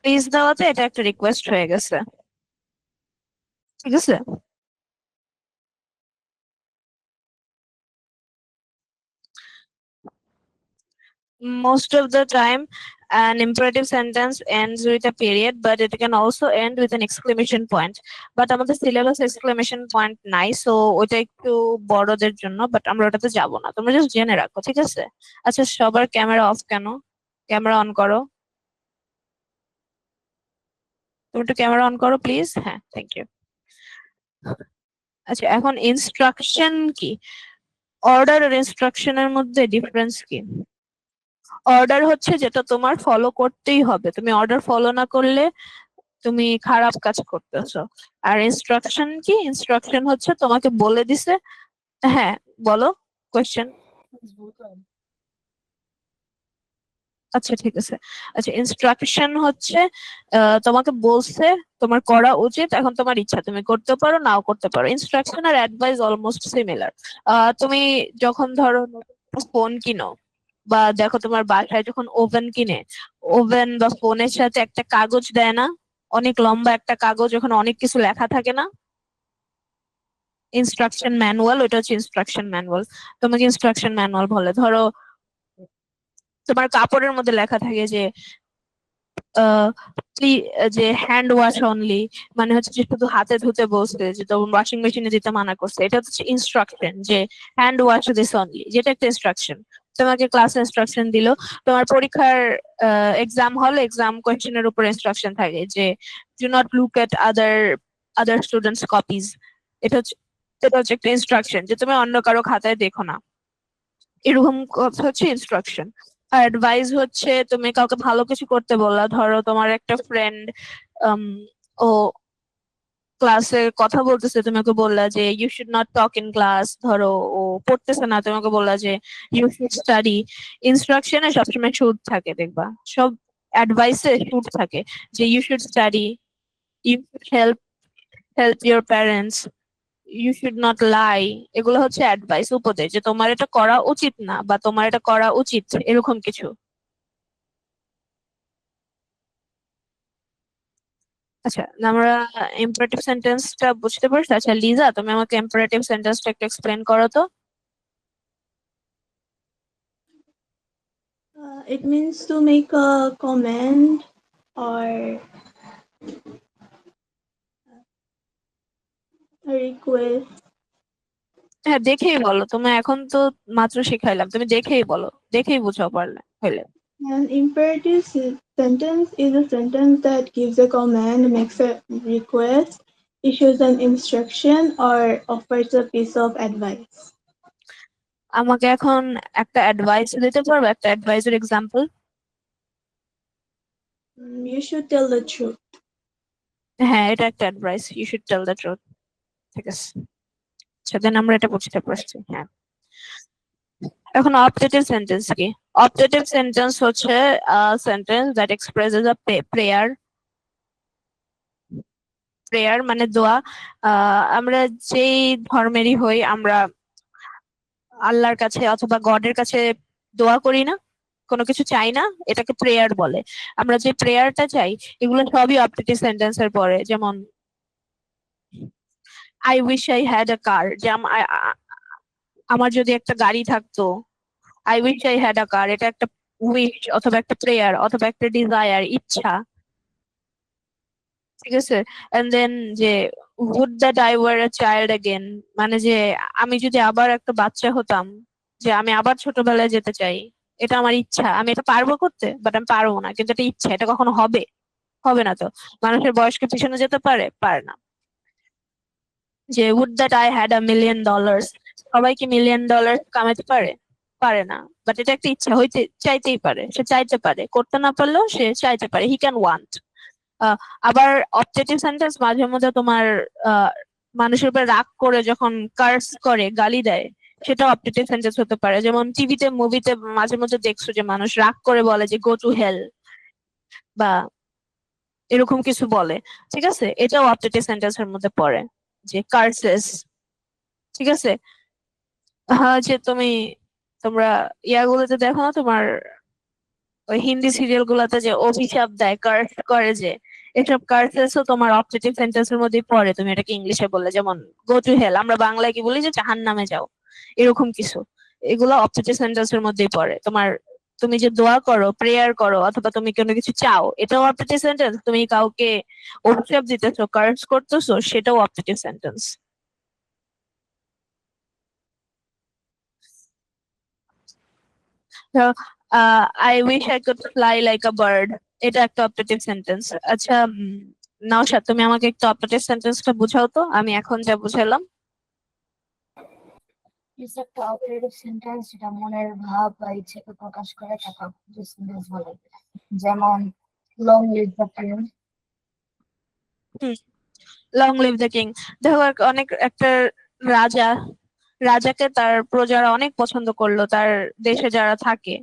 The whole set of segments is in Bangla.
প্লিজ দেওয়াতে এটা একটা রিকোয়েস্ট হয়ে গেছে, ঠিক আছে? Most of the time, an imperative sentence ends with a period, but it can also end with an exclamation point. But আমাদের সিলেবাস এক্সক্লেমেশন পয়েন্ট নাই, সো ওটা একটু বড়দের জন্য, বাট আমরা ওটাতে যাব না, তোমরা জাস্ট জেনে রাখো, ঠিক আছে? আচ্ছা, সবার ক্যামেরা অফ কেন? ক্যামেরা অন করো। তুমি একটু ক্যামেরা অন করো প্লিজ। হ্যাঁ, থ্যাংক ইউ। আচ্ছা, এখন ইনস্ট্রাকশন কি? অর্ডার আর ইনস্ট্রাকশনের মধ্যে ডিফারেন্স কি? অর্ডার হচ্ছে যেটা তোমার ফলো করতেই হবে, তুমি অর্ডার ফলো না করলে তুমি খারাপ কাজ করতেছো। আর ইনস্ট্রাকশন কি? ইনস্ট্রাকশন হচ্ছে তোমাকে বলে দিছে। হ্যাঁ, বলো কোয়েশ্চেন। আচ্ছা, ঠিক আছে। আচ্ছা, ইনস্ট্রাকশন হচ্ছে তোমাকে বলছে, তোমার করা উচিত, এখন তোমার ইচ্ছা, তুমি করতে পারো নাও করতে পারো। ইনস্ট্রাকশন আর অ্যাডভাইস অলমোস্ট সিমিলার। তুমি যখন ধরো ফোন কিনো, বা দেখো তোমার বাসায় যখন ওভেন কিনে, ওভেন বা ফোনের সাথে একটা কাগজ দেয় না? অনেক লম্বা একটা কাগজ, ওখানে অনেক কিছু লেখা থাকে না? ইনস্ট্রাকশন ম্যানুয়াল, ওটা হচ্ছে ইনস্ট্রাকশন ম্যানুয়াল। তোমাকে ইনস্ট্রাকশন ম্যানুয়াল বলে। ধরো তোমার কাপড়ের মধ্যে লেখা থাকে যে আহ, যে হ্যান্ড ওয়াশ অনলি, মানে হচ্ছে যে শুধু হাতে ধুতে বলছে, যে তোমার ওয়াশিং মেশিনে দিতে মানা করছে, এটা হচ্ছে ইনস্ট্রাকশন যে হ্যান্ড ওয়াশ দিস অনলি, যেটা একটা ইনস্ট্রাকশন। তোমাকে ক্লাস ইনস্ট্রাকশন দিল, তোমার পরীক্ষার এক্সাম হল, এক্সাম কোয়েশ্চেনের উপর ইনস্ট্রাকশন থাকে যে do not look at other students copies. এটা হচ্ছে এটা হচ্ছে একটা ইনস্ট্রাকশন যে তুমি অন্য কারো খাতায় দেখো না, এরকম কথা হচ্ছে ইনস্ট্রাকশন। আর অ্যাডভাইস হচ্ছে তুমি কাউকে ভালো কিছু করতে বললা, ধরো তোমার একটা ফ্রেন্ড ও ক্লাসে কথা বলতেছে, তুমি ওকে বললা যে you should not talk in class. ধরো ও পড়তেছে না, তুমি ওকে বললা যে ইউ শুড স্টাডি। ইনস্ট্রাকশনে সবসময় শুড থাকে, দেখবা সব অ্যাডভাইসে শুড থাকে, যে you should study, you should help your parents, you should not lie. এগুলো হচ্ছে অ্যাডভাইস, উপদেশ, যে তোমার এটা করা উচিত না বা তোমার এটা করা উচিত, এরকম কিছু। আচ্ছা, আমরা ইম্পারেটিভ সেন্টেন্সটা বুঝতে পারছি। আচ্ছা লিজা, তুমি আমাকে ইম্পারেটিভ সেন্টেন্সটা একটু এক্সপ্লেন করো তো। It means to make a comment or a request. হ্যাঁ, দেখেই বলো, তুমি এখন তো মাত্র শিখাইলাম, তুমি দেখেই বলো, দেখেই বুঝাও পারলে হইলে। An imperative sentence is a sentence that gives a command, makes a request, issues an instruction, or offers a piece of advice. আমাকে এখন একটা অ্যাডভাইস দিতে পারবে, একটা অ্যাডভাইসের example? You should tell the truth. হ্যাঁ, এটা একটা advice, you should tell the truth. ঠিক আছে, সেদিন আমরা এটা বুঝতে পারছি। হ্যাঁ, এখন অপটেটিভ সেন্টেন্স কি? অপটেটিভ সেন্টেন্স হচ্ছে sentence that expresses a prayer. Prayer মানে দোয়া। আমরা যেই ধর্মেরই হই, আমরা আল্লাহর কাছে অথবা গডের কাছে দোয়া করি না, কোনো কিছু চাই না, এটাকে প্রেয়ার বলে। আমরা যে প্রেয়ারটা চাই, এগুলো সবই অপটেটিভ সেন্টেন্সের পরে। যেমন I wish I had a car, যে আমার যদি একটা গাড়ি থাকতো। I wish I had a car, এটা একটা উইশ অথবা একটা প্রেয়ার অথবা একটা ডিজায়ার, ইচ্ছা। ঠিক আছে। এন্ড দেন যে would that I were a child again, মানে যে আমি যদি আবার একটা বাচ্চা হতাম, যে আমি আবার ছোটবেলায় যেতে চাই। এটা আমার ইচ্ছা, আমি এটা পারবো করতে, বাট আমি পারবো না, কিন্তু এটা ইচ্ছা, এটা কখনো হবে? হবে না তো। মানুষের বয়সকে পিছনে যেতে পারে? পারে না। যে would that I had $1 million, সবাই কি $1 million কামাইতে পারে? পারে না। বাট এটা একটা ইচ্ছা, হইতে চাইতেই পারে, সে চাইতে পারে, করতে না পারলেও সে চাইতে পারে, হি ক্যান ওয়ান্ট। আবার অবজেক্টিভ সেন্টেন্স মাঝে মধ্যে তোমার আহ, মানুষের উপর রাগ করে যখন কার্স করে, গালি দেয়, সেটা অবজেক্টিভ সেন্টেন্স হতে পারে। যেমন টিভিতে, মুভিতে মাঝে মধ্যে দেখছো যে মানুষ রাগ করে বলে যে গো টু হেল, বা এরকম কিছু বলে। ঠিক আছে, এটাও অবজেক্টিভ সেন্টেন্সের মধ্যে পড়ে, যে কার্সেস। ঠিক আছে। হ্যাঁ, যে তোমরা ইয়াগুলোতে দেখো না, তোমার ওই হিন্দি সিরিয়াল গুলাতে যে অভিশাপ দেয়, কার্স করে, যে এসব কার্সেসও তোমার অবজেক্টিভ সেন্টেন্সের মধ্যেই পড়ে। তুমি এটাকে ইংলিশে বললে যেমন গো টু হেল, আমরা বাংলায় কি বলি যে জাহান্নামে যাও, এরকম কিছু। এগুলো অবজেক্টিভ সেন্টেন্সের মধ্যেই পড়ে। তোমার তুমি যে দোয়া করো, প্রেয়ার করো, অথবা তুমি কোনো কিছু চাও, এটাও অবজেক্টিভ সেন্টেন্স। তুমি কাউকে অভিশাপ দিতেছো, কার্স করতেছো, সেটাও objective sentence. I wish I could fly like a bird, এটা একটা অবজেক্টিভ সেন্টেন্স। আচ্ছা, নওশাদ, তুমি আমাকে একটু অবজেক্টিভ সেন্টেন্সটা বুঝাও তো, আমি এখন যা বুঝালাম। ইটস একটা অপারেটিভ সেন্টেন্স যেটা মনের ভাব বা ইচ্ছাকে প্রকাশ করে তাকে অপারেটিভ সেন্টেন্স বলে। যেমন long live the king. Long live the king. দেখো, অনেক একটা রাজা, রাজাকে তার প্রজারা অনেক পছন্দ করলো, তার দেশে যারা থাকে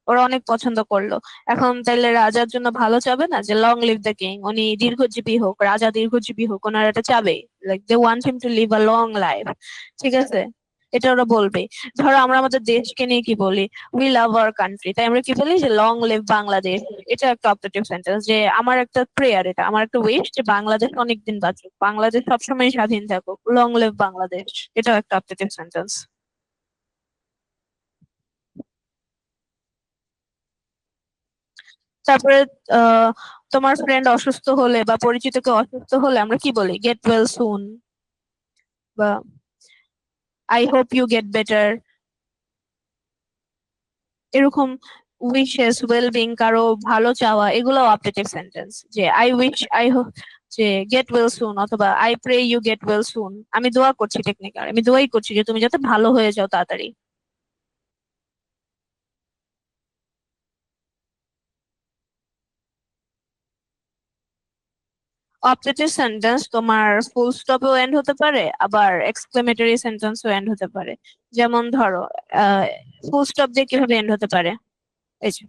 ওরা অনেক পছন্দ করলো। এখন তাইলে রাজার জন্য ভালো চাবে না যে লং লিভ দ্য কিং, উনি দীর্ঘজীবী হোক, রাজা দীর্ঘজীবী হোক, ওনারা এটা চাবে। Like they want him to live a long life. ঠিক আছে, এটা ওরা বলবে। ধরো আমরা আমাদের দেশকে নিয়ে কি বলি, উই লাভ আওয়ার কান্ট্রি, তাই আমরা কি বলি যে লং লিভ বাংলাদেশ। এটা একটা অবজেক্টিভ সেন্টেন্স, যে আমার একটা প্রেয়ার, এটা আমার একটা উইশ যে বাংলাদেশ অনেকদিন বাঁচুক, বাংলাদেশ সবসময় স্বাধীন থাকুক, লং লিভ বাংলাদেশ। এটাও একটা অবজেক্টিভ সেন্টেন্স। তারপরে আহ তোমার ফ্রেন্ড অসুস্থ হলে বা পরিচিত কেউ অসুস্থ হলে আমরা কি বলি, গেট ওয়েল সুন, বা I hope you get better, এরকম। উইশেস, ওয়েল বিং, কারো ভালো চাওয়া, এগুলো অবজেক্টিভ সেন্টেন্স। যে আই উইশ আই হোপ, যে গেট ওয়েল সুন, অথবা I pray you get well soon, আমি দোয়া করছি, টেকনিক্যাল আমি দোয়াই করছি যে তুমি যাতে ভালো হয়ে যাও তাড়াতাড়ি। অবজেক্টিভ সেন্টেন্স তোমার ফুল স্টপেও এন্ড হতে পারে, আবার এক্সক্লেমেটরি সেন্টেন্সও এন্ড হতে পারে। যেমন ধরো, ফুল স্টপ দিয়ে কিভাবে এন্ড হতে পারে, এই যে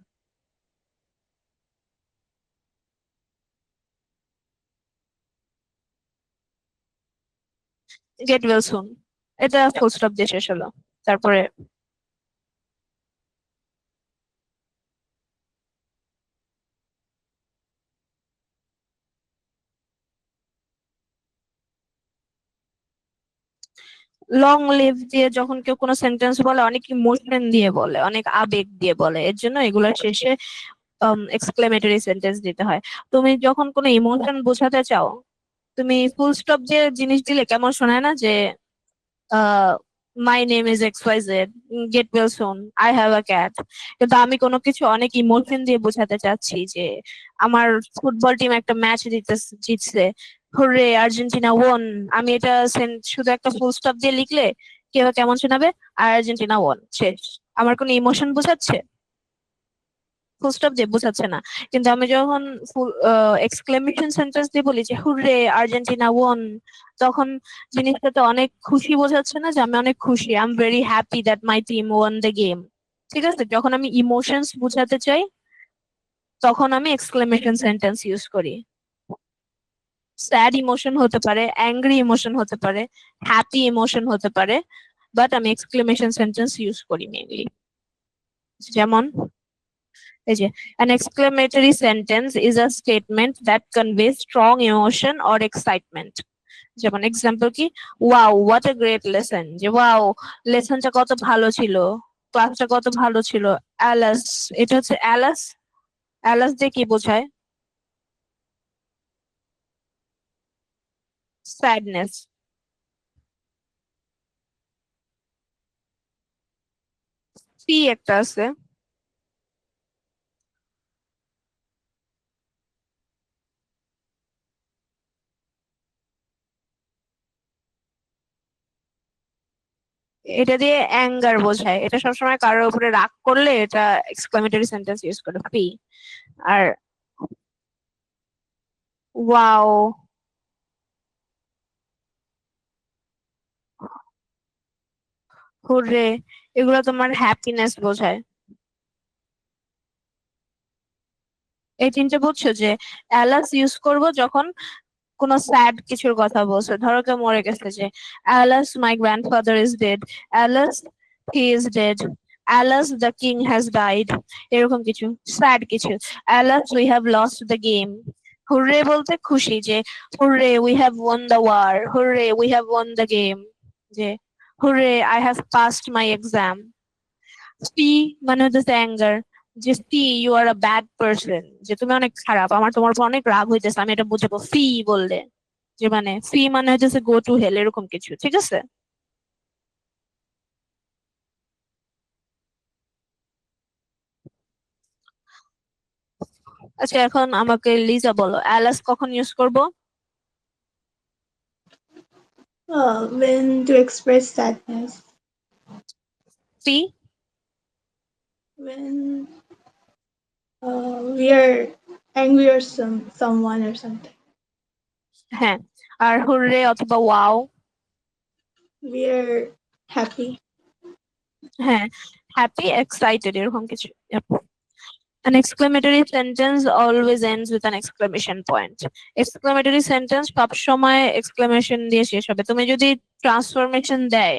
গেট ওয়েল সুন, এটা ফুল স্টপ দিয়ে শেষ হলো। তারপরে লং লিভ দিয়ে যখন কেউ কোনো সেন্টেন্স বলে, অনেক ইমোশন দিয়ে বলে, অনেক আবেগ দিয়ে বলে, এর জন্য এগুলোর শেষে এক্সক্লেমেটরি সেন্টেন্স দিতে হয়। তুমি যখন কোনো ইমোশন বোঝাতে চাও, তুমি ফুল স্টপ দিয়ে জিনিস দিলে কেমন শোনায় না, যে my name is X Y Z, get well soon, I have a cat. কিন্তু আমি কোনো কিছু অনেক ইমোশন দিয়ে বোঝাতে চাচ্ছি, যে আমার ফুটবল টিম একটা ম্যাচ জিতছে, হুররে আর্জেন্টিনা ওন, আমি এটা শুধু একটা ফুল স্টপ দিয়ে লিখলে কেউ কেমন শোনাবে, আর্জেন্টিনা ওন, শেষ। আমার কোনো ইমোশন বোঝাচ্ছে, ফুল স্টপ দিয়ে বোঝাচ্ছে না। কিন্তু আমি যখন ফুল এক্সক্লেমেশন সেন্টেন্স দিয়ে বলি যে হুররে আর্জেন্টিনা ওন, তখন জিনিসটাতে অনেক খুশি বোঝাচ্ছে না, যে আমি অনেক খুশি, I am very happy that my team one the game. ঠিক আছে, যখন আমি ইমোশনস বোঝাতে চাই তখন আমি এক্সক্লেমেশন সেন্টেন্স ইউজ করি। স্যাড ইমোশন হতে পারে, অ্যাংরি ইমোশন হতে পারে, হ্যাপি ইমোশন হতে পারে, বাট আমি এক্সক্লেমেশন সেন্টেন্স ইউজ করি মেইনলি। যেমন এই যে, an exclamatory sentence is a statement that conveys strong emotion or excitement. যেমন এক্সাম্পল কি, wow what a great lesson, যে ওয়াও লেসনটা কত ভালো ছিল, ক্লাসটা কত ভালো ছিল। অ্যালাস, এটা হচ্ছে অ্যালাস, অ্যালাস দিয়ে কি বোঝায়, স্যাডনেস। পি একটা আছে, এটা দিয়ে অ্যাঙ্গার বোঝায়, এটা সবসময় কারোর উপরে রাগ করলে এটা এক্সক্লেমেটরি সেন্টেন্স ইউজ করে, পি। আর ওয়াও, হুররে, এগুলো তোমার হ্যাপিনেস বোঝায়। এই তিনটে বুঝছো, যে অ্যালাস ইউজ করব যখন কোনো স্যাড কিছুর কথা বলছে, ধরো কেউ মরে গেছে, যে alas my grandfather is dead, alas he is dead, alas the king has died, এরকম কিছু স্যাড কিছু, alas we have lost the game, hurray বলতে খুশি, যে hurray we have won the war, hurray we have won the game, যে hurray I have passed my exam. Fie মানে হচ্ছে অ্যাঙ্গার, যে fie you are a bad person, যে তুমি অনেক খারাপ, আমার তোমার উপর অনেক রাগ হইতেছে, আমি এটা বুঝাবো ফি বললে, যে মানে ফি মানে হচ্ছে গো টু হেল, এরকম কিছু, ঠিক আছে? আচ্ছা এখন আমাকে লিজা বলো, অ্যালাস কখন ইউজ করব? When to express sadness. Fee When we are angry or someone or something. হ্যাঁ, আর হুররে অথবা ওয়াও? We are happy. হ্যাঁ, হ্যাপি, এক্সাইটেড, এরকম কিছু। Yep. An exclamatory sentence always ends with an exclamation point. Exclamatory sentence সব সময় exclamation দিয়ে শেষ হবে। তুমি যদি ট্রান্সফরমেশন দেয়,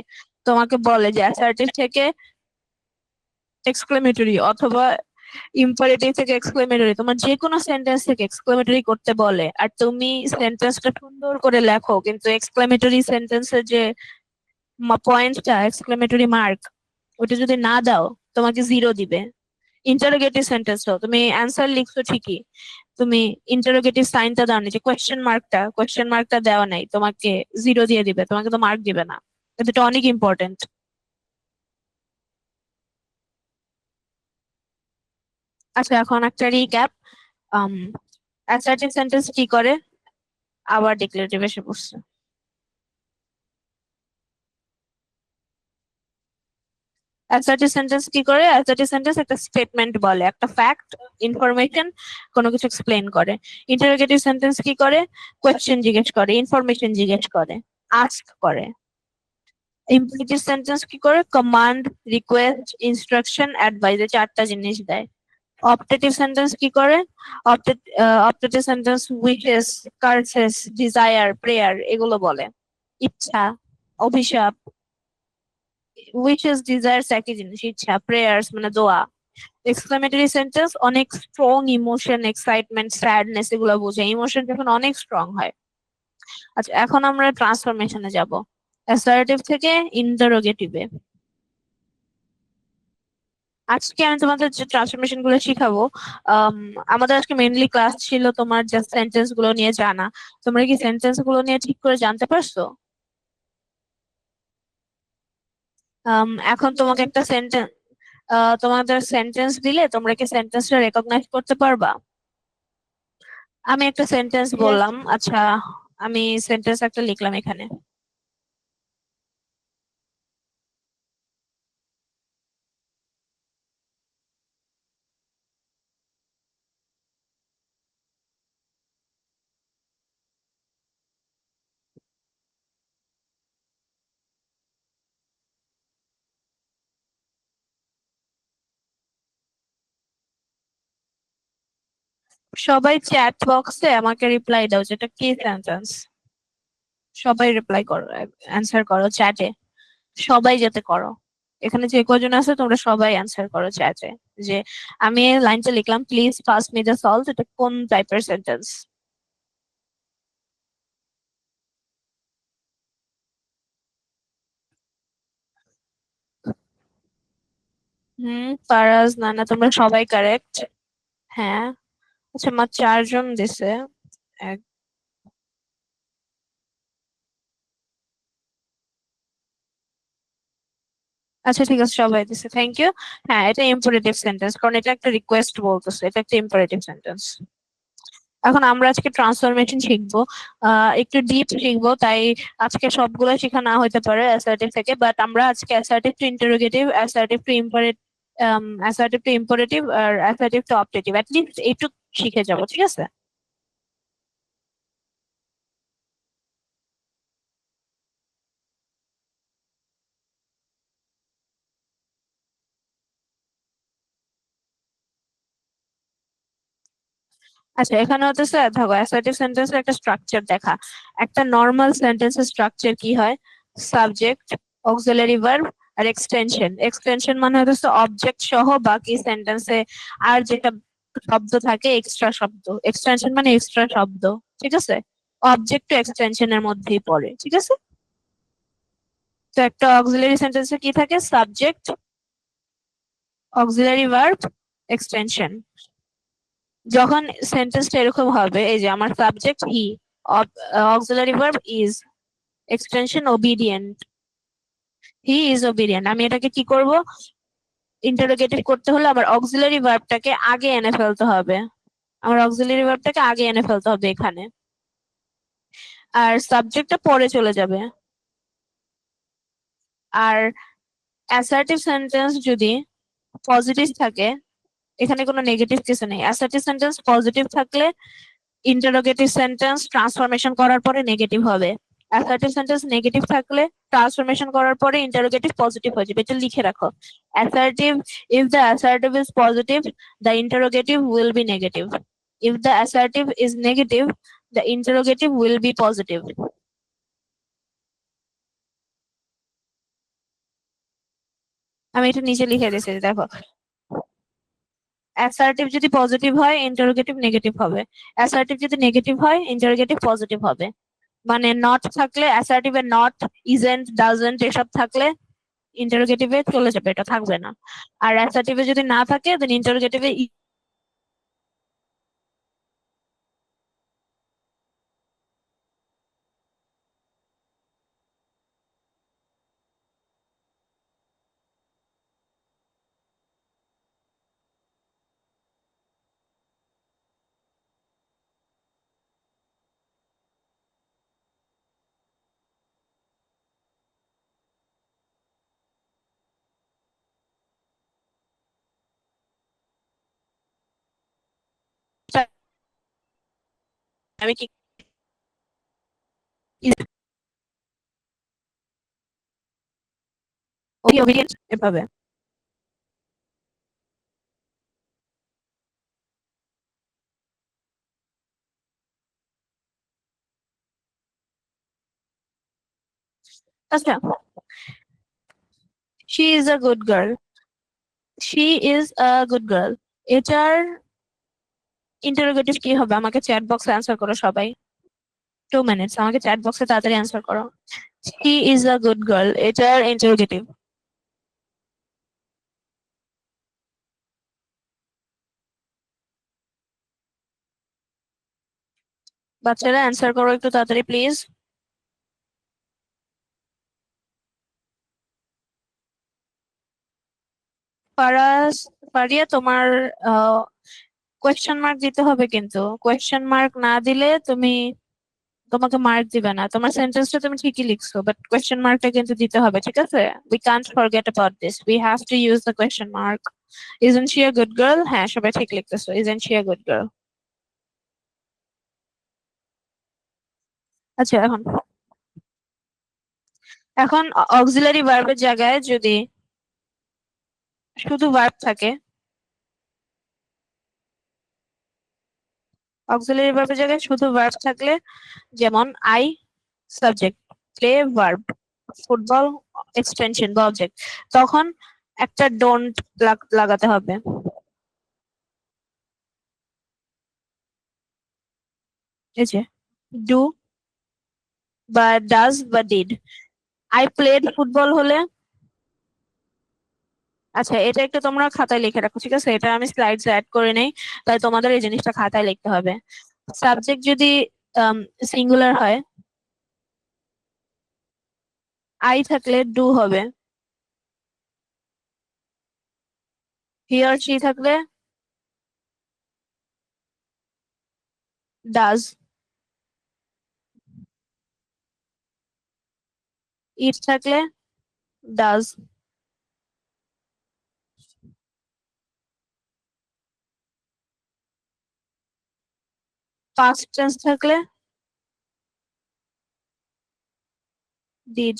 তোমাকে বলে যে assertive থেকে exclamatory অথবা ইম্পারেটিভ থেকে এক্সক্লেমেটরি, তোমার যে কোনো সেন্টেন্স থেকে এক্সক্লেমেটরি করতে বলে, আর তুমি সেন্টেন্সটা সুন্দর করে লেখো, কিন্তু এক্সক্লেমেটরি সেন্টেন্সের যে পয়েন্টটা, এক্সক্লেমেটরি মার্ক, ওটা যদি না দাও, তোমাকে 0 দিবে। ইন্টারোগেটিভ সেন্টেন্সও তুমি অ্যান্সার লিখছো ঠিকই, তুমি ইন্টারোগেটিভ সাইনটা দাও নি, যে কোয়েশ্চেন মার্কটা দেওয়া নাই, তোমাকে 0 দিয়ে দিবে, তোমাকে তো মার্ক দিবে না। এটা অনেক ইম্পর্টেন্ট। আচ্ছা এখন একটা রিক্যাপ। অ্যাসার্টিভ সেন্টেন্স কি করে, আবার ডিক্লারেটিভ এসে পড়ছে। অ্যাসার্টিভ সেন্টেন্স কি করে? অ্যাসার্টিভ সেন্টেন্স একটা স্টেটমেন্ট বলে, একটা ফ্যাক্ট, ইনফরমেশন, কোনো কিছু এক্সপ্লেন করে। ইন্টারোগেটিভ সেন্টেন্স কি করে? কোয়েশ্চেন জিজ্ঞেস করে, ইনফরমেশন জিজ্ঞেস করে, আস্ক করে। ইম্পারেটিভ সেন্টেন্স কি করে? কমান্ড, রিকোয়েস্ট, ইনস্ট্রাকশন, অ্যাডভাইস, এই 4টা জিনিস দেয়। অপটেটিভ সেন্টেন্স কি করে? Optative sentence wishes, কার্সেস, desire, prayer, এগুলো বলে। ইচ্ছা, অভিশাপ, উইশেস ডিজায়ার্স একই জিনিস, ইচ্ছা, প্রেয়ার্স মানে দোয়া। এক্সক্লামেটরি সেন্টেন্স অনেক স্ট্রং ইমোশন, এক্সাইটমেন্ট, স্যাডনেস, এগুলো বোঝায়, ইমোশন যখন অনেক স্ট্রং হয়। আচ্ছা এখন আমরা ট্রান্সফরমেশনে যাব, অ্যাসার্টিভ থেকে ইন্টারোগেটিভে। আজকে আমি তোমাদের যে ট্রান্সফরমেশন গুলো শিখাবো, আমাদের আজকে মেইনলি ক্লাস ছিল তোমার জাস্ট সেন্টেন্স গুলো নিয়ে জানা। তোমরা কি সেন্টেন্স গুলো নিয়ে ঠিক করে জানতে পারছো? এখন তোমাকে একটা সেন্টেন্স, তোমাদের সেন্টেন্স দিলে তোমরা কি সেন্টেন্সটা রেকগনাইজ করতে পারবা? আমি একটা সেন্টেন্স Yes. বললাম, আচ্ছা আমি সেন্টেন্স একটা লিখলাম এখানে। সবাই চ্যাট বক্সে আমাকে রিপ্লাই দাও, যেটা কি সেন্টেন্স। সবাই রিপ্লাই করো, অ্যান্সার করো চ্যাটে, সবাই যাতে করো। এখানে যে কজন আছে তোমরা সবাই অ্যান্সার করো চ্যাটে, যে আমি এই লাইনটা লিখলাম, please pass me the salt, এটা কোন টাইপের সেন্টেন্স। ফারাজ, নানা, তোমরা সবাই কারেক্ট। হ্যাঁ, আচ্ছা মা 4 জন দিছে। এক- আচ্ছা ঠিক আছে, সবাই দিছে, থ্যাংক ইউ। হ্যাঁ এটা ইম্পারেটিভ সেন্টেন্স, কারণ এটা একটা রিকোয়েস্ট বলতেছে, এটা একটা ইম্পারেটিভ সেন্টেন্স। এখন আমরা আজকে ট্রান্সফরমেশন শিখবো, একটু ডিপ শিখবো, তাই আজকে সবগুলো শেখা না হতে পারে অ্যাসার্টিভ থেকে, বাট আমরা আজকে assertive to interrogative, assertive to assertive to imperative আর অ্যাসার্টিভ টু অপটেটিভ অ্যাটলিস্ট এইটুকু শিখে যাবো, ঠিক আছে? আচ্ছা এখানে হচ্ছে দেখো, অ্যাসার্টিভ সেন্টেন্সের একটা স্ট্রাকচার দেখা। একটা নর্মাল সেন্টেন্সের স্ট্রাকচার কি হয়? সাবজেক্ট, অক্সিলারি ভার্ব, আর এক্সটেনশন মানে হচ্ছে অবজেক্ট সহ বাকি সেন্টেন্সে আর যেটা শব্দ থাকে এক্সট্রা শব্দ। এক্সটেনশন মানে এক্সট্রা শব্দ, ঠিক আছে? অবজেক্ট টু এক্সটেনশনের মধ্যেই পড়ে, ঠিক আছে? তো একটা অক্সিলারি সেন্টেন্সে কি থাকে? Subject, auxiliary verb, extension. যখন সেন্টেন্সটা এরকম হবে, এই যে আমার subject he, auxiliary verb is, extension obedient, he is obedient. আমি এটাকে কি করব? ইন্টারোগেটিভ করতে হলে আমার অক্সিলারি ভার্বটাকে আগে এনে ফেলতে হবে। আমার অক্সিলারি ভার্বটাকে আগে এনে ফেলতে হবে এখানে, আর সাবজেক্টটা পরে চলে যাবে। আর অ্যাসার্টিভ সেন্টেন্স যদি পজিটিভ থাকে, এখানে কোনো নেগেটিভ কিছু নেই। অ্যাসার্টিভ সেন্টেন্স পজিটিভ থাকলে ইন্টারোগেটিভ সেন্টেন্স ট্রান্সফরমেশন করার পরে নেগেটিভ হবে। অ্যাসার্টিভ সেন্টেন্স নেগেটিভ থাকলে ট্রান্সফরমেশন করার পরে ইন্টারোগেটিভ পজিটিভ হয়ে যাবে। এটা লিখে রাখো। Assertive, if the assertive is positive, the interrogative will be negative. If the assertive is negative, the interrogative will be positive. আমি এটা নিচে লিখে দিয়েছি, দেখো। অ্যাসার্টিভ যদি পজিটিভ হয়, ইন্টারোগেটিভ নেগেটিভ হবে। অ্যাসার্টিভ যদি নেগেটিভ হয়, ইন্টারোগেটিভ পজিটিভ হবে। মানে নট থাকলে, অ্যাসার্টিভে নট, ইজেন্ট, ডাজেন্ট এসব থাকলে ইন্টারোগেটিভে চলে যাবে, এটা থাকবে না। আর অ্যাসার্টিভে যদি না থাকে, দেন ইন্টারোগেটিভে আমি কি ওবিডিয়েন্ট এভাবে। আচ্ছা, she is a good girl, she is a good girl, এটার ইন্টারোগেটিভ কি হবে? আমাকে চ্যাট বক্সে অ্যান্সার করো সবাই। 2 মিনিটস, আমাকে চ্যাট বক্সে তাড়াতাড়ি অ্যান্সার করো। she is a good girl, এটার ইন্টারোগেটিভ। বাচ্চারা অ্যান্সার করো একটু তাড়াতাড়ি প্লিজ। ফারাজ, ফারিয়া, তোমার কোয়েশ্চেন মার্ক দিতে হবে, কিন্তু কোয়েশ্চেন মার্ক না দিলে তোমাকে মার্ক দিবে না। তোমার সেন্টেন্সটা তুমি ঠিকই লিখছো, বাট কোয়েশ্চেন মার্কটা কিন্তু দিতে হবে, ঠিক আছে? We can't forget about this, we have to use the question mark. Isn't she a good girl? হ্যাঁ, সবাই ঠিক লিখতেছো, isn't she a good girl. আচ্ছা, এখন এখন অক্সিলারি ভার্বের জায়গায় যদি শুধু ভার্ব থাকে, অক্সিলারি ভার্বের জায়গায় শুধু ভার্ব থাকলে, যেমন I subject, play verb, football extension বা অবজেক্ট, তখন একটা ডোন্ট লাগাতে হবে। এই যে ডু বা ডাজ বা ডিড। আই প্লেড ফুটবল হলে, আচ্ছা এটা একটু তোমরা খাতায় লিখে রাখো, ঠিক আছে? এটা আমি স্লাইডস অ্যাড করে নেই, তাই তোমাদের এই জিনিসটা খাতায় লিখতে হবে। সাবজেক্ট যদি সিঙ্গুলার হয়, আই থাকলে ডু হবে, হি অর শি থাকলে ডাজ, ইট থাকলে ডাজ, পাস্ট টেন্স থাকলে ডিড।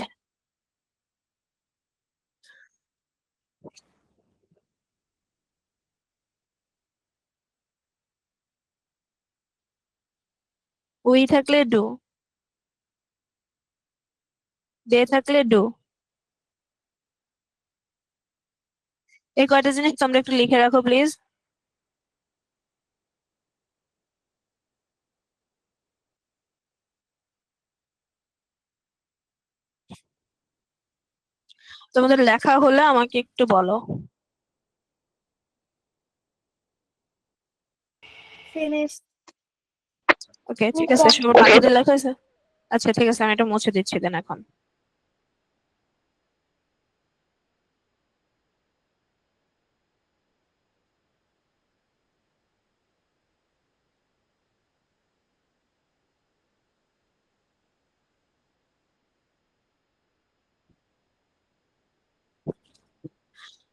উই থাকলে ডু, দে থাকলে ডু, এই কয়টা জিনিস তোমরা একটু লিখে রাখো প্লিজ। তোমাদের লেখা হলে আমাকে একটু বলো। Finished. ওকে, ঠিক আছে, সবার বাকিদের লেখা হয়েছে? আচ্ছা ঠিক আছে, আমি এটা মুছে দিচ্ছি দেন এখন।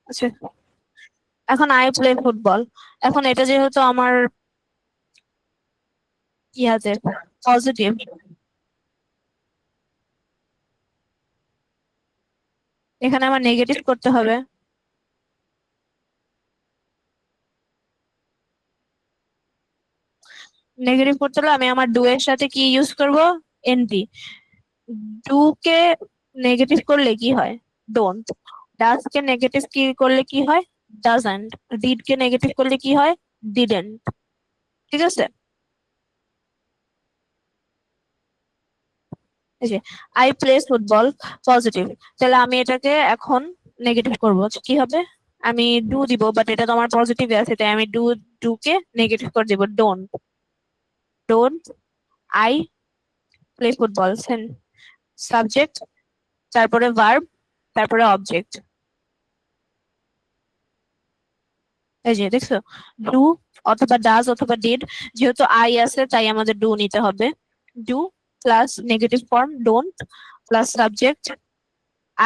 আচ্ছা, এখন আই প্লে ফুটবল। এখন এটা যেহেতু আমার ইয়াতে পজিটিভ, এখানে আমার নেগেটিভ করতে হবে। নেগেটিভ করতে হলে আমি আমার ডু এর সাথে কি ইউজ করব? এনটি। ডু কে নেগেটিভ করলে কি হয়? ডোন্ট। ডাজ কে নেগেটিভ কি করলে কি হয়? ডাজন্ট। ডিড কে নেগেটিভ করলে কি হয়? ডিডেন্ট। ঠিক আছে, এই যে আই প্লে ফুটবল পজিটিভ, তাহলে আমি এটাকে এখন নেগেটিভ করব। কি হবে? আমি ডু দিব, বাট এটা তো আমার পজিটিভে আছে, তাই আমি ডু কে নেগেটিভ করে দিব। Don't. Don't I play football. Subject, তারপরে ভার্ব, তারপরে অবজেক্ট। এই যে দেখছো, ডু অথবা ডাজ অথবা ডিড, যেহেতু আই আছে তাই আমাদের ডু নিতে হবে। Do plus negative form don't plus subject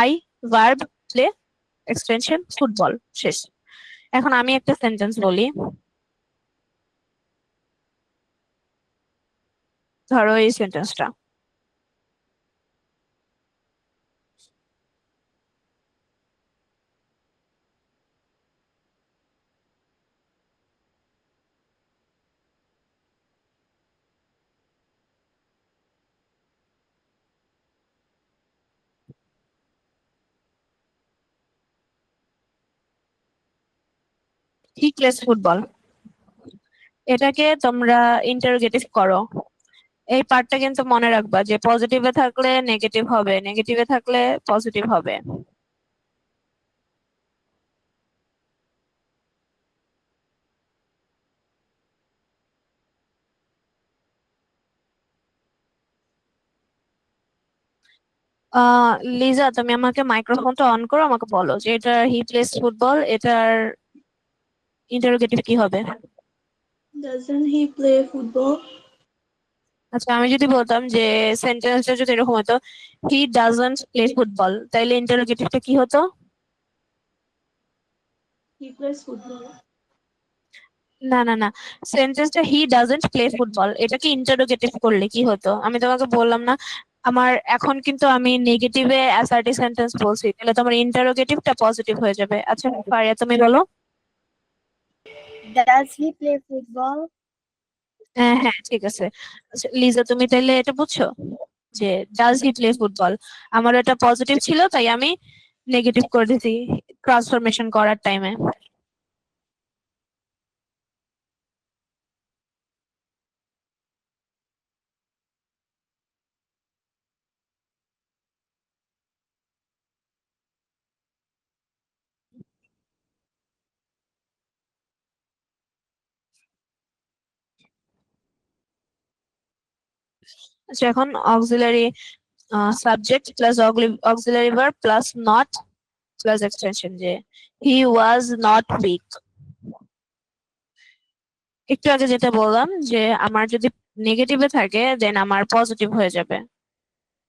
I, verb play, extension football, শেষ। এখন আমি একটা সেন্টেন্স বলি। ধরো এই সেন্টেন্সটা, হি প্লেস ফুটবল। এটাকে তোমরা ইন্টারোগেটিভ করো। এই পার্টটা কিন্তু মনে রাখবা যে পজিটিভে থাকলে নেগেটিভ হবে, নেগেটিভে থাকলে পজিটিভ হবে। লিজা, তুমি আমাকে মাইক্রোফোনটা অন করো, আমাকে বলো যে এটা হি প্লেস ফুটবল, এটার ইন্টারোগেটিভ কি হবে? Doesn't he play football? আচ্ছা, আমি যদি বলতাম যে সেন্টেন্সটা যদি এরকম হতো, হি ডাজন্ট প্লে ফুটবল, তাইলে ইন্টারোগেটিভটা কি হতো? He plays football. না না না, সেন্টেন্সটা হি ডাজন্ট প্লে ফুটবল, এটাকে ইন্টারোগেটিভ করলে কি হতো? আমি তোমাকে বললাম না, আমার এখন কিন্তু আমি নেগেটিভে অ্যাসার্টিভ সেন্টেন্স বলছি, তাহলে তোমার ইন্টারোগেটিভটা পজিটিভ হয়ে যাবে। আচ্ছা ফারিয়া, তুমি বলো। Does he play football? হ্যাঁ হ্যাঁ, ঠিক আছে। আচ্ছা, লিজা, তুমি তাহলে এটা বুঝছো যে ডাজ হি প্লে ফুটবল, আমার এটা পজিটিভ ছিল তাই আমি নেগেটিভ করে দিছি ট্রান্সফরমেশন করার টাইমে। আচ্ছা, এখন auxiliary subject plus auxiliary verb plus not plus extension, যে হি ওয়াজ নট উইক। একটু আগে যেটা বললাম যে আমার যদি নেগেটিভে থাকে দেন আমার পজিটিভ হয়ে যাবে।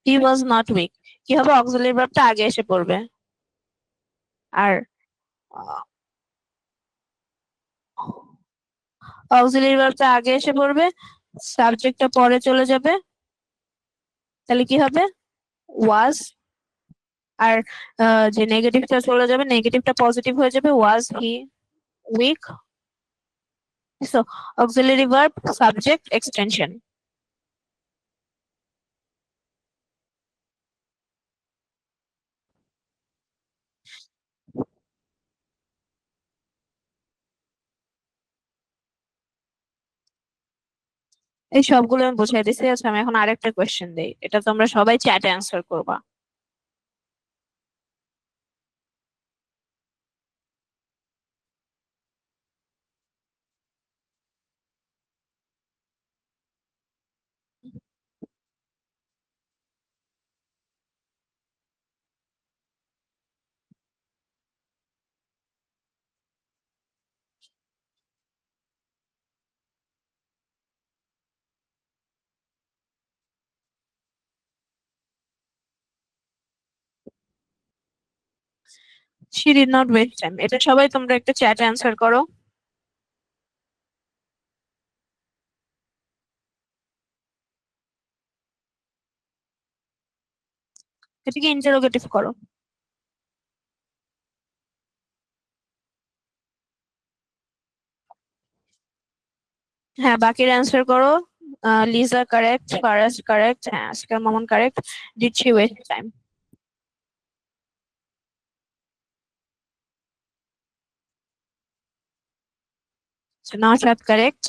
হি ওয়াজ নট উইক, কি হবে? অক্সিলারি ভার্বটা আগে এসে পড়বে, আর অক্সিলারি ভার্বটা আগে এসে পড়বে, সাবজেক্টটা পরে চলে যাবে, তাহলে কি হবে? ওয়াজ। আর যে নেগেটিভটা চলে যাবে, নেগেটিভটা পজিটিভ হয়ে যাবে, was he weak. So auxiliary verb subject extension. এই সবগুলো আমি বুঝাই দিচ্ছি। আচ্ছা, আমি এখন আরেকটা কোয়েশ্চেন দেই, এটা তোমরা সবাই চ্যাটে অ্যান্সার করবা। She did not waste time, এটা সবাই তোমরা একটা চ্যাটে অ্যান্সার করো। এটাকে ইন্টারোগেটিভ করো। হ্যাঁ, বাকির অ্যান্সার করো। লিজা কারেক্ট, ফারাজ কারেক্ট, হ্যাঁ আজকাল Mamun correct. Did she waste time? Naushad correct.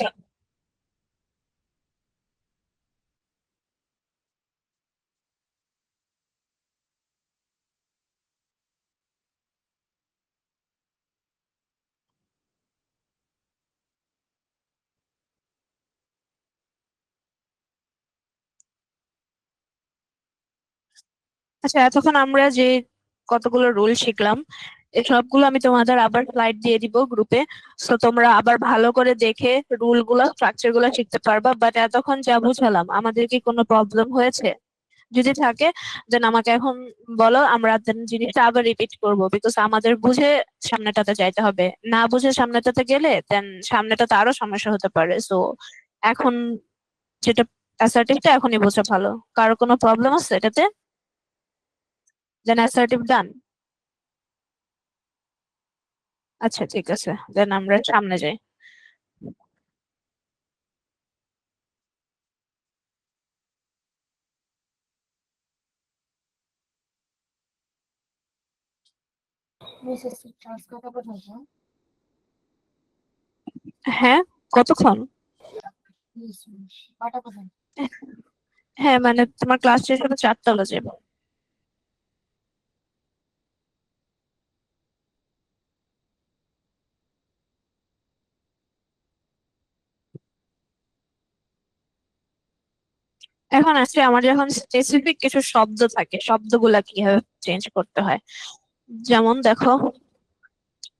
আচ্ছা, এতক্ষণ আমরা যে কতগুলো রুল শিখলাম, এই সবগুলো আমি তোমাদের আবার স্লাইড দিয়ে দিব গ্রুপে। সো তোমরা আবার ভালো করে দেখে রুল গুলো, স্ট্রাকচার গুলো শিখতে পারবা। বাট এতক্ষণ যা বুঝালাম, আমাদের কি কোনো প্রবলেম হয়েছে? যদি থাকে দেন আমাকে এখন বলো, আমরা then জিনিসটা আবার রিপিট করবো, বিকজ আমাদের বুঝে সামনেটাতে যাইতে হবে। না বুঝে সামনেটাতে গেলে দেন সামনেটাতে আরো সমস্যা হতে পারে। সো এখন যেটা অ্যাসার্টিভটা এখনই বোঝা ভালো। কারো কোনো প্রবলেম আছে এটাতে? দেন অ্যাসার্টিভ ডান। আচ্ছা ঠিক আছে, দেন আমরা সামনে যাই। মিসেস চার্জ কটা পর্যন্ত? হ্যাঁ, কতক্ষণ? 20 মিনিট। কটা পর্যন্ত? হ্যাঁ মানে তোমার ক্লাস শেষ হবে 4টা বাজে। এখন আছে আমার যখন স্পেসিফিক কিছু শব্দ থাকে, শব্দগুলা কিভাবে চেঞ্জ করতে হয়। যেমন দেখো,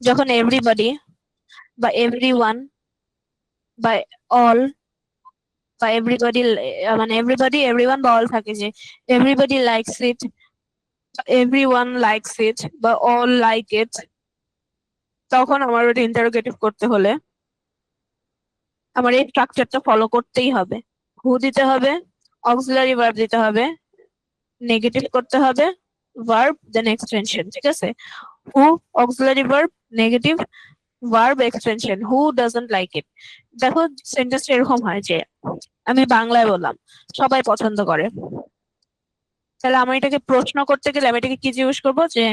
যখন এভরিবডি বা এভরিওয়ান বা অল বা এভরিবডি, মানে এভরিবডি এভরিওয়ান বা অল থাকে, যে everybody likes it, everyone likes it বা অল লাইক ইট, তখন আমার ওটা ইন্টারোগেটিভ করতে হলে আমার এই স্ট্রাকচারটা ফলো করতেই হবে। হু দিতে হবে, অক্সিলারি ভার্ব দিতে হবে, নেগেটিভ করতে হবে, ভার্ব দেন এক্সটেনশন। ঠিক আছে? Who, auxiliary verb, negative, verb, extension. Who doesn't like it. দেখো সেন্টেন্সটা এরকম হয় যে আমি বাংলায় বললাম সবাই পছন্দ করে, তাহলে আমি এটাকে প্রশ্ন করতে গেলে আমি এটাকে কি জিজ্ঞেস করবো, যে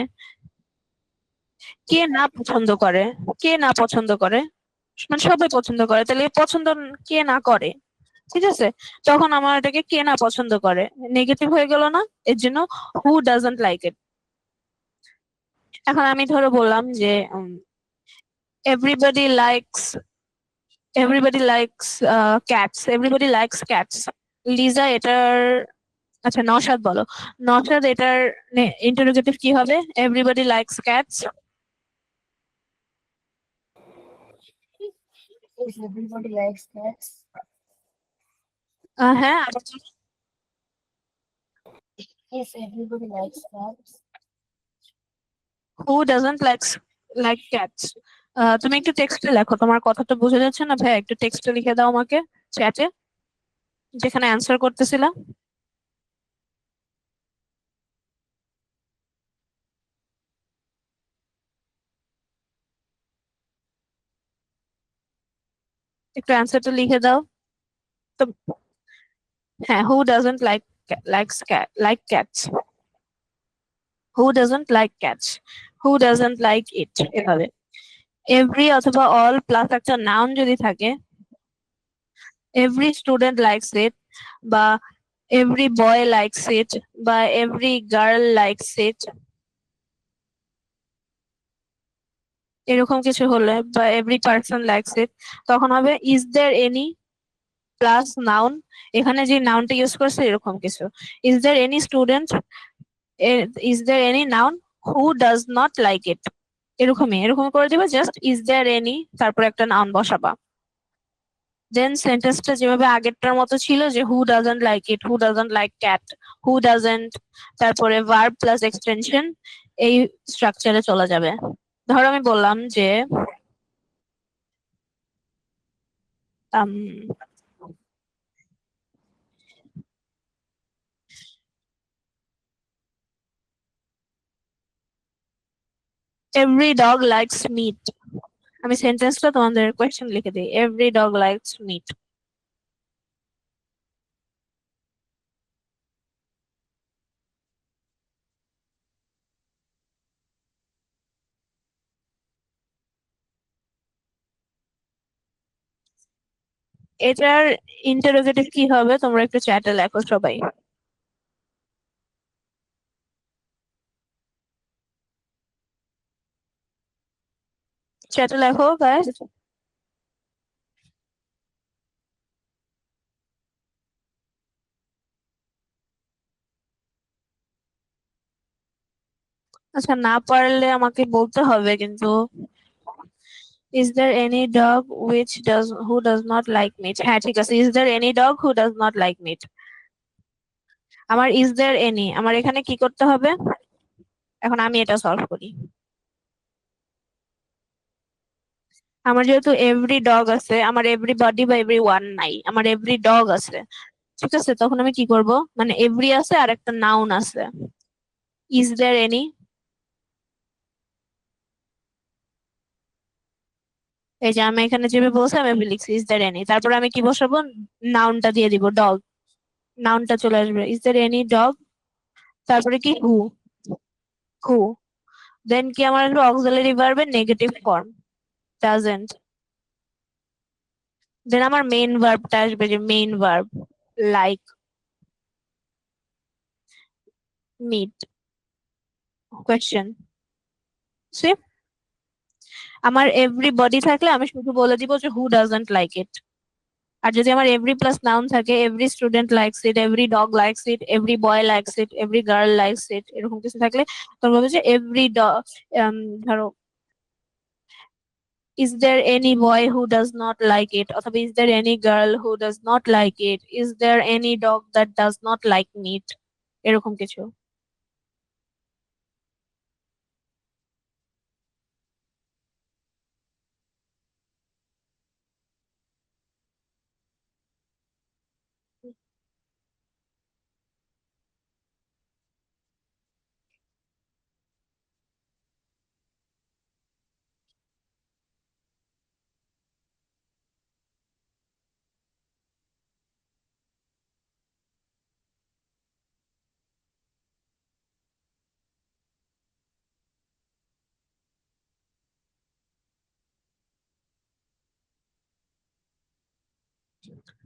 কে না পছন্দ করে? কে না পছন্দ করে? মানে সবাই পছন্দ করে, তাহলে এই পছন্দ কে না করে? ঠিক আছে, তখন আমার এটাকে কে না পছন্দ করে নেগেটিভ হয়ে গেল না? এর জন্য হু ডাজন্ট লাইক ইট। এখন আমি ধরো বললাম যে everybody likes, everybody likes cats, everybody likes cats. Liza এটার, আচ্ছা নওশাদ বলো, নওশাদ এটার ইন্টারোগেটিভ কি হবে? Everybody likes cats. Yes, everybody likes cats. হ্যাঁ আবার বলো। Yes, everybody likes cats. Who doesn't like cats? তুমি একটু টেক্সটে লেখো, তোমার কথা তো বোঝা যাচ্ছে না ভাই, একটু টেক্সটে লিখে দাও আমাকে চ্যাটে, যেখানে অ্যান্সার করতেছিলা। একটু অ্যান্সারটা লিখে দাও তো। হ্যাঁ, who doesn't like cats, who doesn't like cats, who doesn't like it, এভাবে। এভরি অথবা অল প্লাস একটা নাউন যদি থাকে, every student likes it বা every boy likes it বা every girl likes it এরকম কিছু হলে বা every person likes it তখন হবে is there any plus noun এখানে যে নাউনটা ইউজ করছে এরকম কিছু is there any student is there any noun who does not like it এরকম করে দিবা জাস্ট is there any তারপর একটা নাউন বসাবা দেন সেন্টেন্সটা যেভাবে আগেরটার মতো ছিল যে who doesn't like it who doesn't like cat who doesn't তারপরে verb প্লাস এক্সটেনশন এই স্ট্রাকচারে চলে যাবে ধরো আমি বললাম যে every dog likes meat আমি সেন্টেন্সটা তোমাদের কোয়েশ্চেন লিখে দিই every dog likes meat এটার ইন্টারোগেটিভ কি হবে তোমরা একটু চ্যাটে লেখো সবাই চ্যাটে লেখো গাইস আচ্ছা না পারলে আমাকে বলতে হবে কিন্তু is there any dog who does not like meat হ্যাঁ ঠিক আছে is there any dog who does not like meat আমার is there any আমার এখানে কি করতে হবে এখন আমি এটা সলভ করি আমার যেহেতু এভরি ডগ আছে আমার এভরিবডি বা এভরি ওয়ান নাই আমার এভরি ডগ আছে ঠিক আছে তখন আমি কি করব মানে এভরি আছে আর একটা নাউন আছে is there any এই যে আমি এখানে যেভাবে বলছি আমি এভাবে লিখছি is there any তারপর আমি কি বসাবো নাউনটা দিয়ে দিব ডগ নাউনটা চলে আসবে is there any dog তারপরে কি who দেন কি আমার আসবে অক্সিলারি ভার্বের নেগেটিভ ফর্ম doesn't দেন আমার মেইন ভার্বটা আসবে যে main verb like meet question সে আমার এভরিবডি থাকলে আমি শুধু বলে দিব যে হু ডাজন্ট লাইক ইট আর যদি আমার এভরি প্লাস নাউন থাকে every student likes it every dog likes it every boy likes it every girl likes it এরকম কিছু থাকলে তখন বলবো যে এভরি ধরো is there any boy who does not like it অথবা is there any girl who does not like it is there any dog that does not like meat এরকম কিছু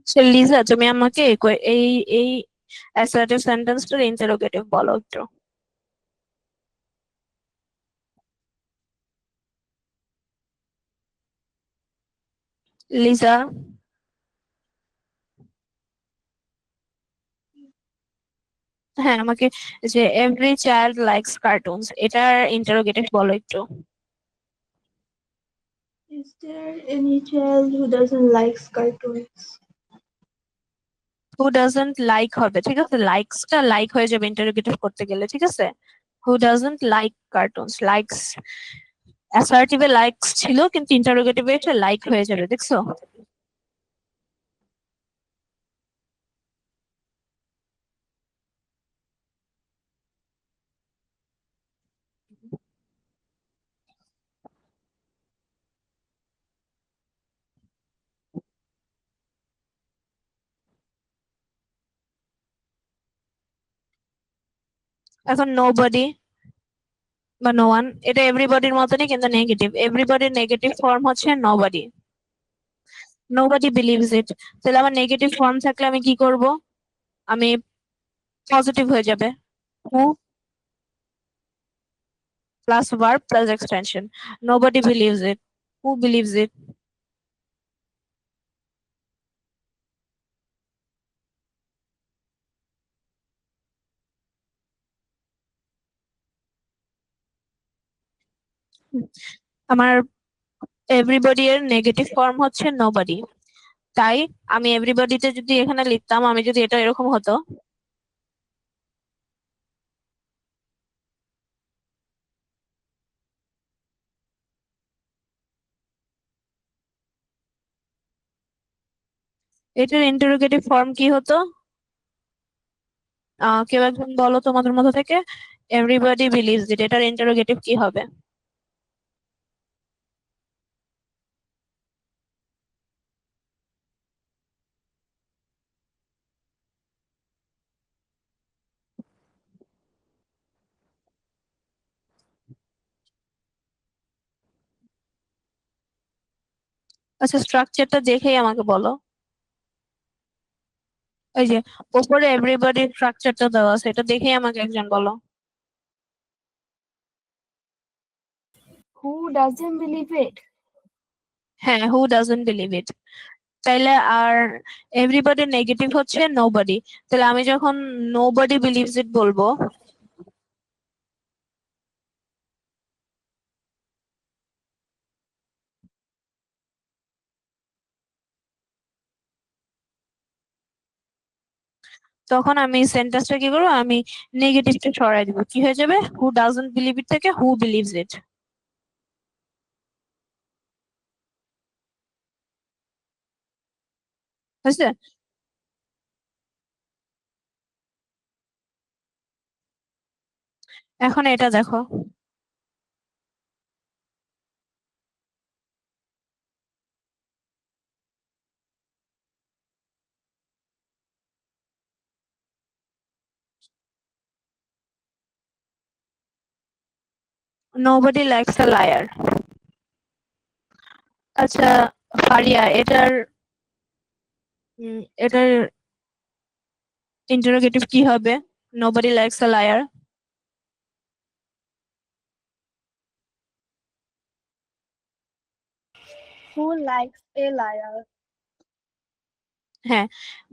সে লিজা তুমি আমাকে এই এই অ্যাসার্টিভ সেন্টেন্সটার ইন্টারোগেটিভ বলো একটু লিজা হ্যাঁ আমাকে যে এভরি চাইল্ড লাইকস কার্টুনস এটার ইন্টারোগেটিভ বলো একটু Is there any child who doesn't like cartoons? Who doesn't like হবে ঠিক আছে লাইকসটা লাইক হয়ে যাবে ইন্টারোগেটিভ করতে গেলে ঠিক আছে who doesn't like cartoons likes অ্যাসার্টিভে লাইকস ছিল কিন্তু ইন্টারোগেটিভে এটা লাইক হয়ে যাবে দেখছো এখন নোবডি বা নো ওয়ান এটা এভরিবডির মতনই কিন্তু নেগেটিভ এভরিবডির নেগেটিভ ফর্ম হচ্ছে নোবডি nobody believes it, তাহলে আমার নেগেটিভ ফর্ম থাকলে আমি কি করব? আমি পজিটিভ হয়ে যাবে, who plus verb plus extension. Nobody believes it, who believes it? আমার এভরিবডি এর নেগেটিভ ফর্ম হচ্ছে নোবডি, তাই আমি এভরিবডিতে যদি এখানে লিখতাম, আমি যদি এটা এরকম হতো, এটার ইন্টারোগেটিভ ফর্ম কি হতো? কেউ একজন বলো তোমাদের মধ্যে থেকে, এভরিবডি বিলিভস ইট, এটার ইন্টারোগেটিভ কি হবে? আচ্ছা, স্ট্রাকচারটা দেখেই আমাকে বলো। এই যে উপরে এভরিবডি স্ট্রাকচারটা দেওয়া আছে, এটা দেখেই আমাকে একজন বলো। Who doesn't believe it? হ্যাঁ, হু ডাজন্ট বিলিভ ইট, তাইলে আর এভরিবডি নেগেটিভ হচ্ছে নোবডি, তাহলে আমি যখন নোবডি বিলিভস ইট বলবো, তখন আমি সেন্টেন্সটা কি করবো? আমি নেগেটিভটা সরাই দিব, কি হয়ে যাবে? হু ডাজন্ট বিলিভ ইট থেকে হু বিলিভস ইট। বুঝলে? এখন এটা দেখো, nobody likes a liar. আচ্ছা ফারিয়া, এটার ইন্টারোগেটিভ কি হবে? nobody likes a liar. Who likes a liar? হ্যাঁ,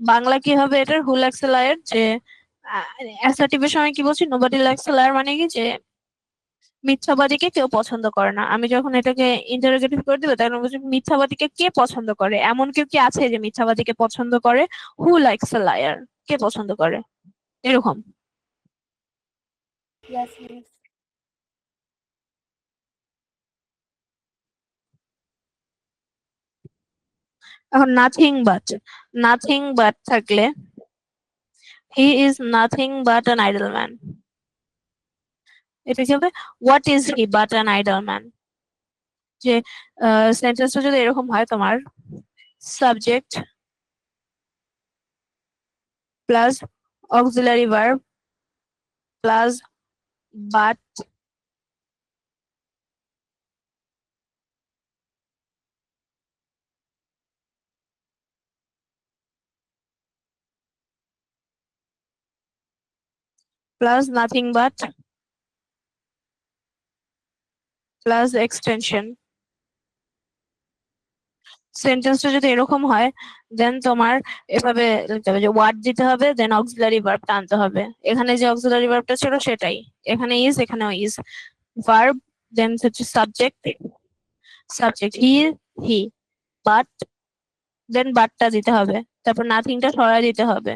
বাংলা কি হবে এটার? হু লাইকস এ লায়ার, যে অ্যাসার্টিভের সময় কি বলছি? নোবডি লাইকস এ লায়ার মানে কি, যে মিথ্যাবাদীকে কেউ পছন্দ করে না। আমি যখন এটাকে ইন্টারোগেটিভ করে দিবো, তখন বলছি মিথ্যাবাদীকে কে পছন্দ করে? এমন কেউ কি আছে যে মিথ্যাবাদীকে পছন্দ করে? হু লাইকস এ লায়ার, কে পছন্দ করে? এরকম। Yes, yes. এখন নাথিং বাট থাকলে, he is nothing but an idol man, এটা কি হবে? What is he but an idol man. যে সেন্টেন্সটা যদি এরকম হয়, তোমার subject plus auxiliary verb plus but plus nothing but plus extension. সেন্টেন্সটা যদি এরকম হয়, দেন তোমার এভাবে লিখতে হবে যে ওয়াট দিতে হবে, দেন অক্সিলারি ভার্বটা আনতে হবে। এখানে যে অক্সিলারি ভার্বটা ছিল সেটাই, এখানে ইজ, এখানেও ইজ। ভার্ব, দেন হচ্ছে সাবজেক্ট হি, বাট, দেন বাটটা দিতে হবে, তারপর নাথিংটা সরাই দিতে হবে,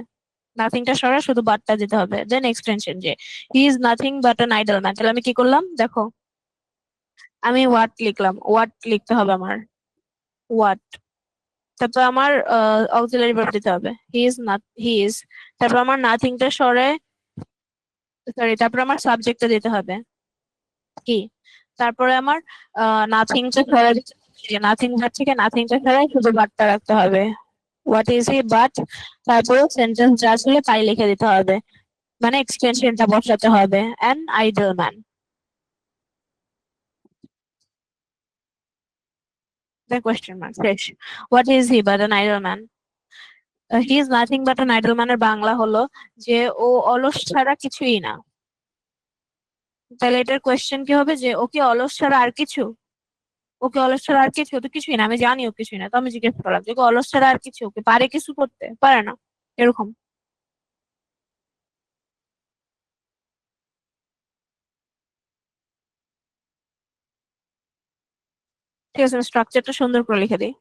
নাথিংটা সরা শুধু বাটটা দিতে হবে, দেন এক্সটেনশন, যে he is nothing but an idol man. তাহলে আমি কি করলাম দেখো, আমি হোয়াট লিখলাম, হোয়াট লিখতে হবে আমার, হোয়াট, তারপর আমার অক্সিলারি ভার্ব দিতে হবে, হি ইজ, তারপর আমার নাথিংটা সরায়, সরি, তারপর আমার সাবজেক্টটা দিতে হবে কি, তারপরে আমার নাথিংটা সরাই, নাথিং ভার্ব থেকে নাথিংটা সরাই শুধু বাটটা রাখতে হবে, হোয়াট ইজ হি বাট, তারপরে সেন্টেন্স যা ছিল তাই লিখে দিতে হবে, মানে এক্সটেনশনটা বসাতে হবে, an idol man. The question mark. Fresh. What is he but an idle man? He is nothing but an idle man এর বাংলা হলো যে ও অলস ছাড়া কিছুই না। তাহলে এটার কোয়েশ্চেন কি হবে যে ও কি অলস ছাড়া আর কিছু? ওকে অলস ছাড়া আর কিছু? তো কিছুই না, আমি জানি ও কিছুই না, তো আমি জিজ্ঞেস করলাম যে ও অলস ছাড়া আর কিছু? ওকে পারে কিছু করতে? পারে না, এরকম। ঠিক আছে, আমি স্ট্রাকচারটা সুন্দর করে লিখে দিই।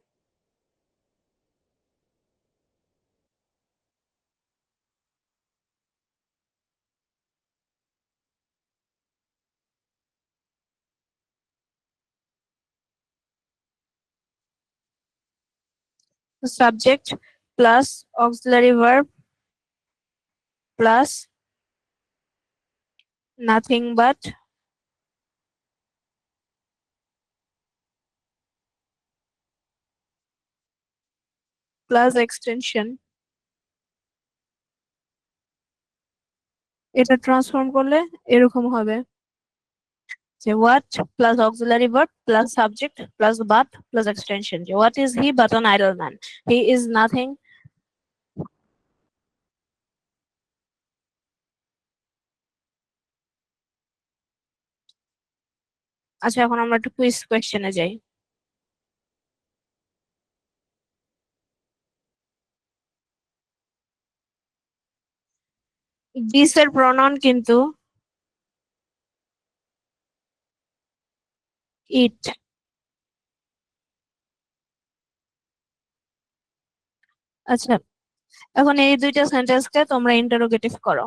Subject plus auxiliary verb plus nothing but plus extension. এটা ট্রান্সফর্ম করলে এরকম হবে যে what plus auxiliary verb plus subject plus but plus extension. যে what is he but an idle man? He is nothing আচ্ছা, এখন আমরা একটু কুইজ কোয়েশ্চেনে যাই। দিস এর প্রনাউন কিন্তু ইট। আচ্ছা, এখন এই দুইটা সেন্টেন্সকে তোমরা ইন্টারোগেটিভ করো।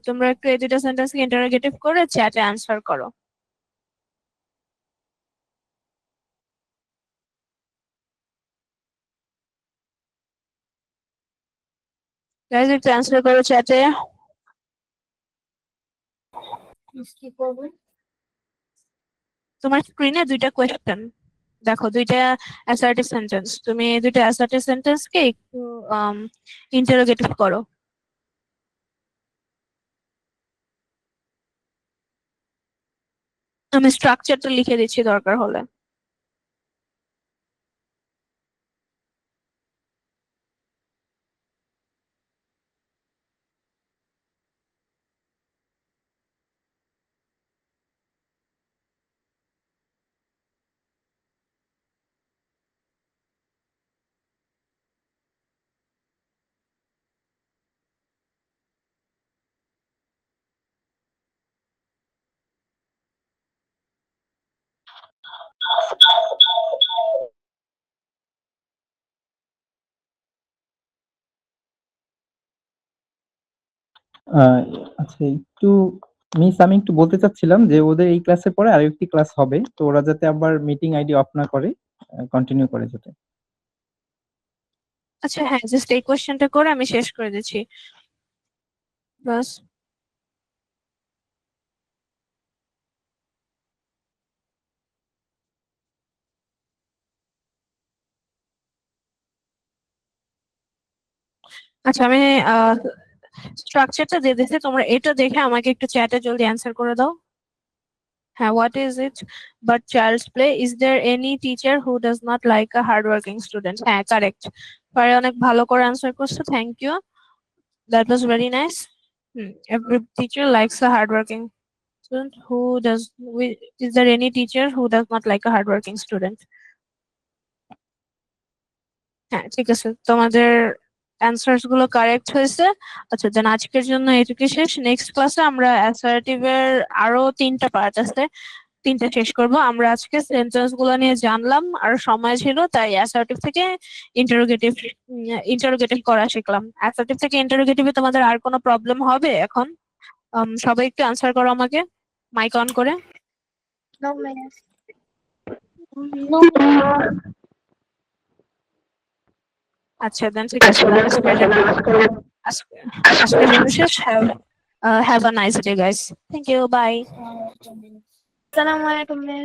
তোমরা একটু এই দুইটা সেন্টেন্সকে ইন্টারোগেটিভ করে চ্যাটে অ্যান্সার করো। গাইজ একটু অ্যান্সার করো চ্যাটে। কি করবে? তোমার স্ক্রিনে দুইটা কোয়েশ্চেন দেখো, দুইটা অ্যাসার্টিভ সেন্টেন্স। তুমি এই দুইটা অ্যাসার্টিভ সেন্টেন্সকে একটু ইন্টারোগেটিভ করো। আমি স্ট্রাকচারটা লিখে দিচ্ছি দরকার হলে। আচ্ছা, একটু মিস, আমি একটু বলতে চাচ্ছিলাম যে ওদের এই ক্লাসের পরে আরেকটি ক্লাস হবে, তো ওরা যাতে আবার মিটিং আইডি অফ না করে, কন্টিনিউ করে যাতে। আচ্ছা হ্যাঁ, জাস্ট এই কোয়েশ্চেনটা করে আমি শেষ করে দিচ্ছি বাস। আচ্ছা, আমি স্ট্রাকচারটা দিয়ে দিচ্ছি, তোমরা এটা দেখে আমাকে একটু চ্যাটে জলদি অ্যান্সার করে দাও। হ্যাঁ, what is it but child's play? Is there any teacher who does not like a hard working student? হ্যাঁ, কারেক্ট। পারে অনেক ভালো করে অ্যান্সার করছো, thank you, that was very nice. Every teacher likes a hard working student. Who does is there any teacher who does not like a hardworking student? হ্যাঁ, ঠিক আছে, তোমাদের অ্যান্সারস গুলো কারেক্ট হয়েছে। আচ্ছা, দেন আজকের জন্য এটুকু শেষ। নেক্সট ক্লাসে আমরা অ্যাসার্টিভ এর আরো 3টা পার্ট আছে, 3টা শেষ করব। আমরা আজকে সেন্টেন্স গুলো নিয়ে জানলাম, আর সময় ছিল তাই অ্যাসার্টিভ থেকে ইন্টারোগেটিভ ইন্টারোগেটিভ করা শিখলাম। অ্যাসার্টিভ থেকে ইন্টারোগেটিভে তোমাদের আর কোনো প্রবলেম হবে এখন? সবাই একটু অ্যান্সার করো আমাকে মাইক অন করে। No, miss. আচ্ছা, দেন ঠিক আছে, আজকের জন্য শেষ। Have a nice day guys, thank you, bye. Assalamualaikum, miss.